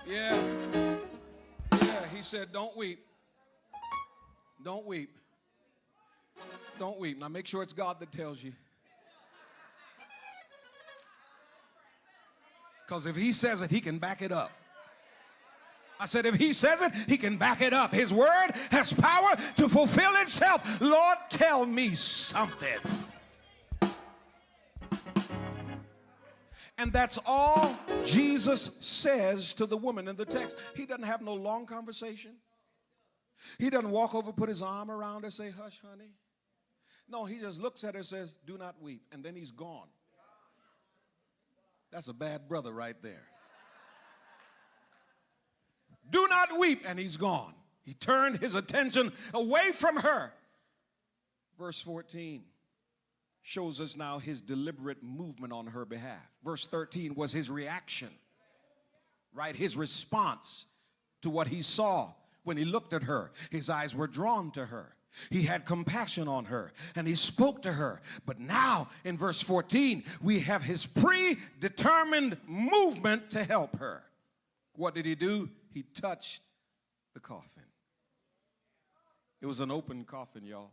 Yeah. He said, don't weep. Don't weep. Don't weep. Now make sure it's God that tells you. Because if he says it, he can back it up. I said, if he says it, he can back it up. His word has power to fulfill itself. Lord, tell me something. And that's all Jesus says to the woman in the text. He doesn't have no long conversation. He doesn't walk over, put his arm around her, say, hush, honey. No, he just looks at her and says, do not weep. And then he's gone. That's a bad brother right there. Do not weep, and he's gone. He turned his attention away from her. Verse 14 shows us now his deliberate movement on her behalf. Verse 13 was his reaction, right? His response to what he saw when he looked at her. His eyes were drawn to her. He had compassion on her, and he spoke to her. But now, in verse 14, we have his predetermined movement to help her. What did he do? He touched the coffin. It was an open coffin, y'all.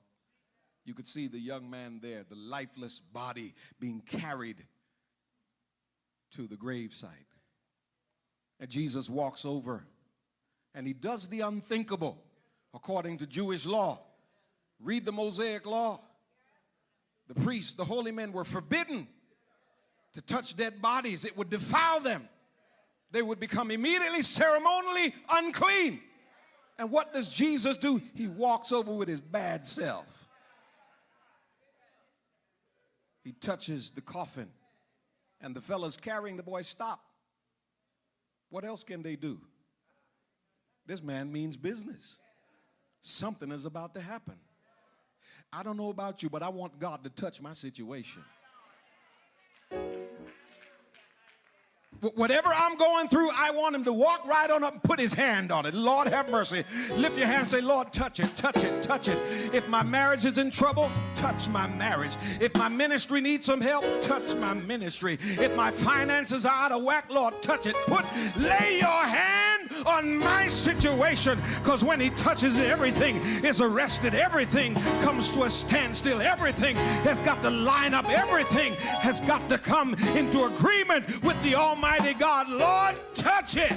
You could see the young man there, the lifeless body being carried to the gravesite. And Jesus walks over, and he does the unthinkable according to Jewish law. Read the Mosaic law. The priests, the holy men were forbidden to touch dead bodies. It would defile them. They would become immediately ceremonially unclean. And what does Jesus do? He walks over with his bad self. He touches the coffin, and the fellas carrying the boy stop. What else can they do? This man means business. Something is about to happen. I don't know about you, but I want God to touch my situation. Whatever I'm going through, I want him to walk right on up and put his hand on it. Lord, have mercy. Lift your hand and say, Lord, touch it, touch it, touch it. If my marriage is in trouble, touch my marriage. If my ministry needs some help, touch my ministry. If my finances are out of whack, Lord, touch it. Lay your hand on my situation, because when he touches it, everything is arrested. Everything comes to a standstill. Everything has got to line up. Everything has got to come into agreement with the Almighty God. Lord, touch it.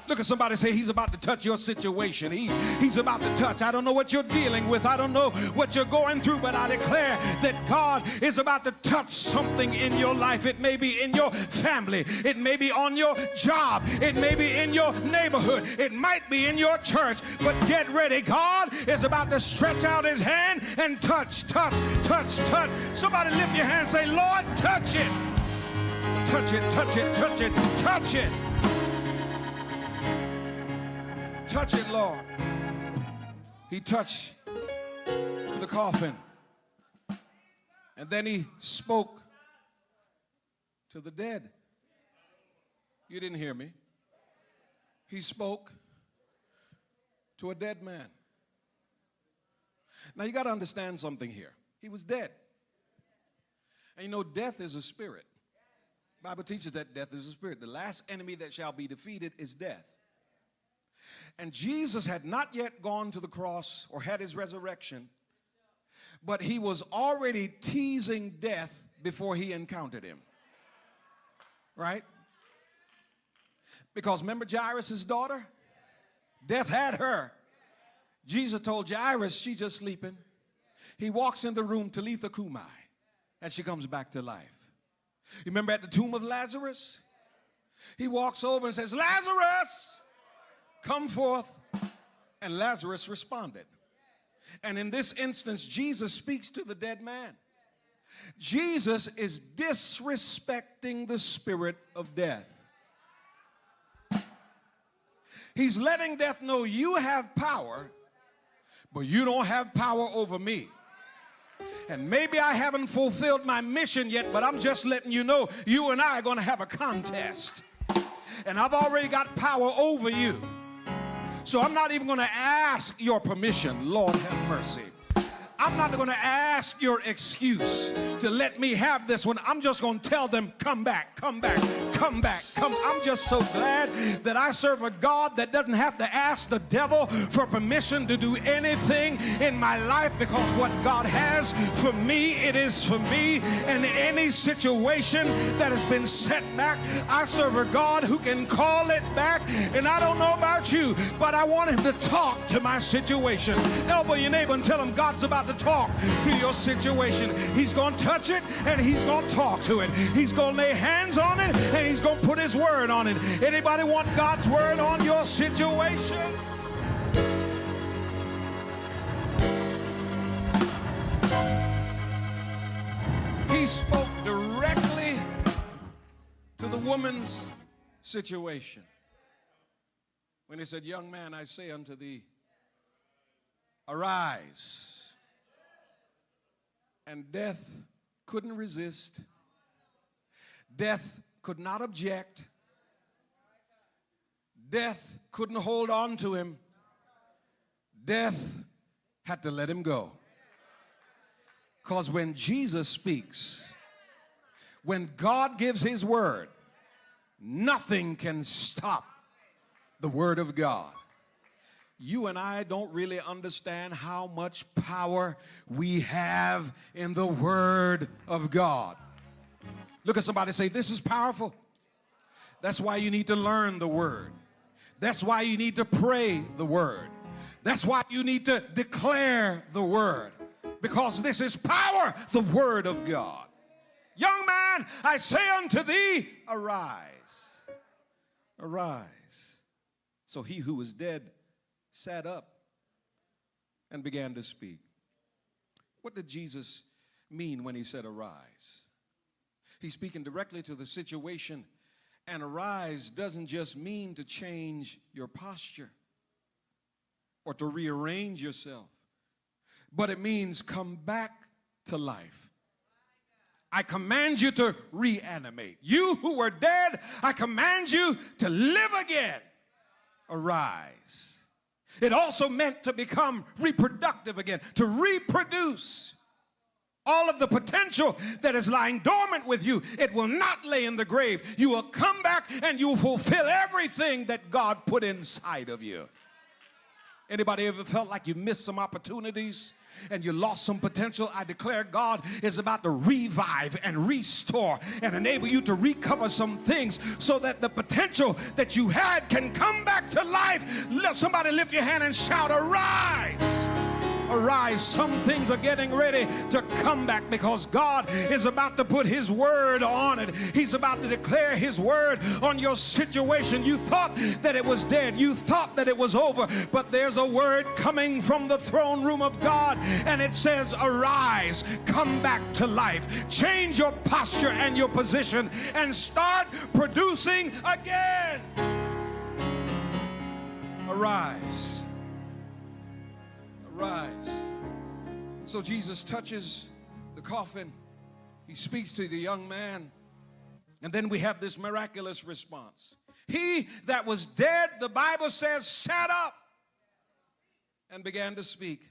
Look at somebody, say, he's about to touch your situation. He's about to touch. I don't know what you're dealing with. I don't know what you're going through, but I declare that God is about to touch something in your life. It may be in your family. It may be on your job. It may be in your neighborhood. It might be in your church, but get ready. God is about to stretch out his hand and touch, touch, touch, touch. Somebody lift your hand and say, Lord, touch it. Touch it, touch it, touch it, touch it. Touch it, Lord. He touched the coffin. And then he spoke to the dead. You didn't hear me. He spoke to a dead man. Now you got to understand something here. He was dead. And you know, death is a spirit. The Bible teaches that death is a spirit. The last enemy that shall be defeated is death. And Jesus had not yet gone to the cross or had his resurrection, but he was already teasing death before he encountered him. Right? Because remember Jairus' daughter? Death had her. Jesus told Jairus, she's just sleeping. He walks in the room, Talitha Kumai, and she comes back to life. You remember at the tomb of Lazarus? He walks over and says, Lazarus, come forth. And Lazarus responded. And in this instance, Jesus speaks to the dead man. Jesus is disrespecting the spirit of death. He's letting death know you have power, but you don't have power over me. And maybe I haven't fulfilled my mission yet, but I'm just letting you know you and I are going to have a contest. And I've already got power over you. So I'm not even going to ask your permission. Lord have mercy. I'm not going to ask your excuse to let me have this one. I'm just going to tell them, come back, come back, come back, come. I'm just so glad that I serve a God that doesn't have to ask the devil for permission to do anything in my life, because what God has for me, it is for me. And any situation that has been set back, I serve a God who can call it back. And I don't know about you, but I want him to talk to my situation. Elbow your neighbor and tell him God's about to talk to your situation. He's going to touch it and he's going to talk to it. He's going to lay hands on it and he's going to put his word on it. Anybody want God's word on your situation? He spoke directly to the woman's situation when he said, young man, I say unto thee, arise. And death couldn't resist. Death could not object. Death couldn't hold on to him. Death had to let him go. Because when Jesus speaks, when God gives his word, nothing can stop the word of God. You and I don't really understand how much power we have in the word of God. Look at somebody and say, this is powerful. That's why you need to learn the word. That's why you need to pray the word. That's why you need to declare the word. Because this is power, the word of God. Young man, I say unto thee, arise. Arise. So he who was dead sat up and began to speak. What did Jesus mean when he said arise? He's speaking directly to the situation. And arise doesn't just mean to change your posture or to rearrange yourself, but it means come back to life. I command you to reanimate. You who were dead, I command you to live again. Arise. It also meant to become reproductive again, to reproduce. All of the potential that is lying dormant with you, it will not lay in the grave. You will come back and you will fulfill everything that God put inside of you. Anybody ever felt like you missed some opportunities and you lost some potential? I declare God is about to revive and restore and enable you to recover some things so that the potential that you had can come back to life. Let somebody lift your hand and shout, arise. Arise. Some things are getting ready to come back because God is about to put his word on it. He's about to declare his word on your situation. You thought that it was dead. You thought that it was over. But there's a word coming from the throne room of God, and it says, arise, come back to life. Change your posture and your position and start producing again. Arise. Arise. So Jesus touches the coffin. He speaks to the young man. And then we have this miraculous response. He that was dead, the Bible says, sat up and began to speak.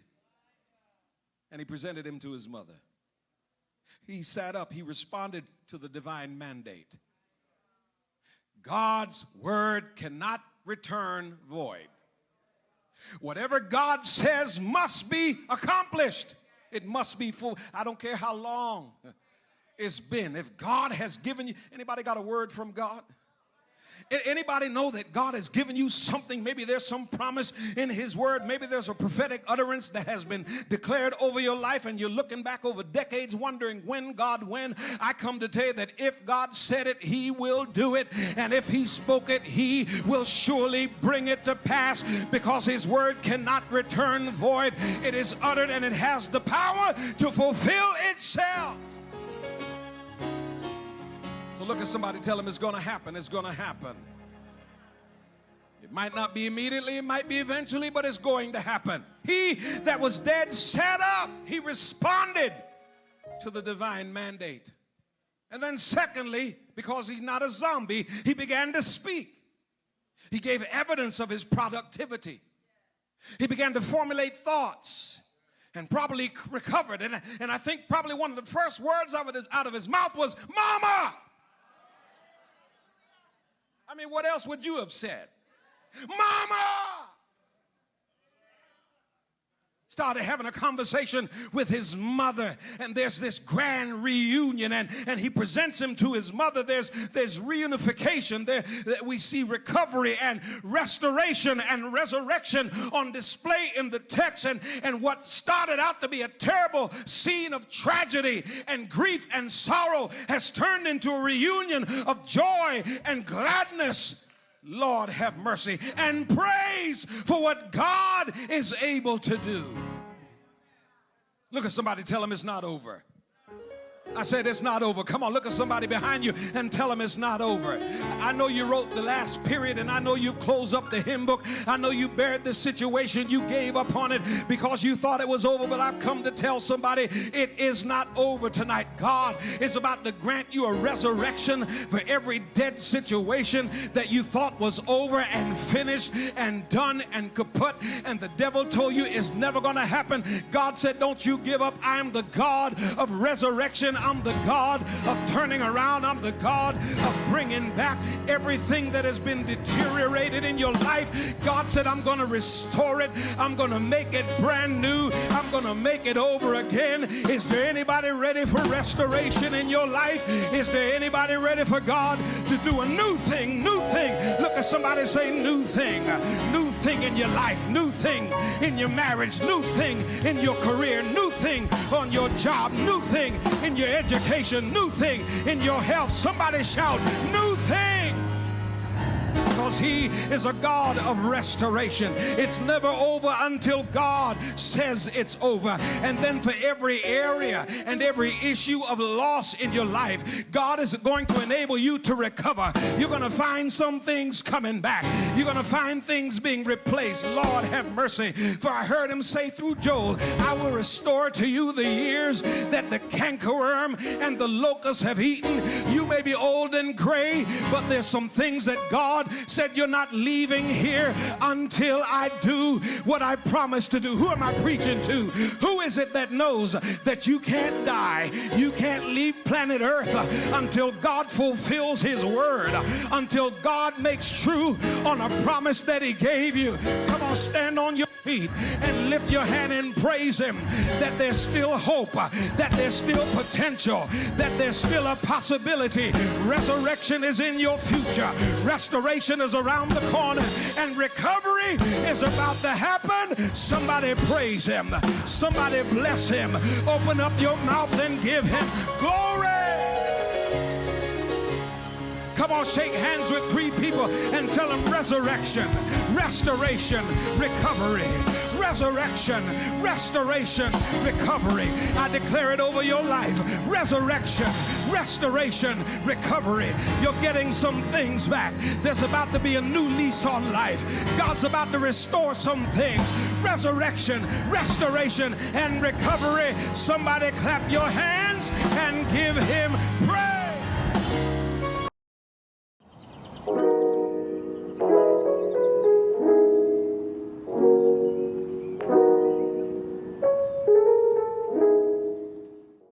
And he presented him to his mother. He sat up. He responded to the divine mandate. God's word cannot return void. Whatever God says must be accomplished. It must be full. I don't care how long it's been. If God has given you, anybody got a word from God? Anybody know that God has given you something? Maybe there's some promise in his word. Maybe there's a prophetic utterance that has been declared over your life, and you're looking back over decades wondering when, God, when. I come to tell you that if God said it, he will do it. And if he spoke it, he will surely bring it to pass, because his word cannot return void. It is uttered and it has the power to fulfill itself. So look at somebody, tell them it's going to happen. It's going to happen. It might not be immediately, it might be eventually, but it's going to happen. He that was dead sat up. He responded to the divine mandate. And then secondly, because he's not a zombie, he began to speak. He gave evidence of his productivity. He began to formulate thoughts. and probably recovered. And I think probably one of the first words out of his mouth was, "Mama!" I mean, what else would you have said? "Mama!" Started having a conversation with his mother, and there's this grand reunion, and he presents him to his mother. There's reunification there. We see recovery and restoration and resurrection on display in the text, and what started out to be a terrible scene of tragedy and grief and sorrow has turned into a reunion of joy and gladness. Lord have mercy, and praise for what God is able to do. Look at somebody, tell them it's not over. I said it's not over. Come on, look at somebody behind you and tell them it's not over. I know you wrote the last period, and I know you closed up the hymn book. I know you buried the situation. You gave up on it because you thought it was over, but I've come to tell somebody it is not over tonight. God is about to grant you a resurrection for every dead situation that you thought was over and finished and done and kaput, and the devil told you it's never going to happen. God said, don't you give up. I am the God of resurrection. I'm the God of turning around. I'm the God of bringing back everything that has been deteriorated in your life. God said, I'm going to restore it. I'm going to make it brand new. I'm going to make it over again. Is there anybody ready for restoration in your life? Is there anybody ready for God to do a new thing? New thing. Look at somebody, say new thing. New thing in your life. New thing in your marriage. New thing in your career. New thing on your job. New thing in your education, new thing in your health. Somebody shout, new thing. Because he is a God of restoration. It's never over until God says it's over. And then for every area and every issue of loss in your life, God is going to enable you to recover. You're going to find some things coming back. You're going to find things being replaced. Lord have mercy. For I heard him say through Joel, I will restore to you the years that the cankerworm and the locust have eaten. You may be old and gray, but there's some things that God said you're not leaving here until I do what I promised to do. Who am I preaching to? Who is it that knows that you can't die? You can't leave planet Earth until God fulfills his word, until God makes true on a promise that he gave you. Come on, stand on your feet and lift your hand and praise him that there's still hope, that there's still potential, that there's still a possibility. Resurrection is in your future. Restoration is around the corner, and recovery is about to happen. Somebody praise him. Somebody bless him. Open up your mouth and give him glory. Come on, shake hands with 3 people and tell them resurrection, restoration, recovery. Resurrection, restoration, recovery. I declare it over your life. Resurrection, restoration, recovery. You're getting some things back. There's about to be a new lease on life. God's about to restore some things. Resurrection, restoration, and recovery. Somebody clap your hands and give him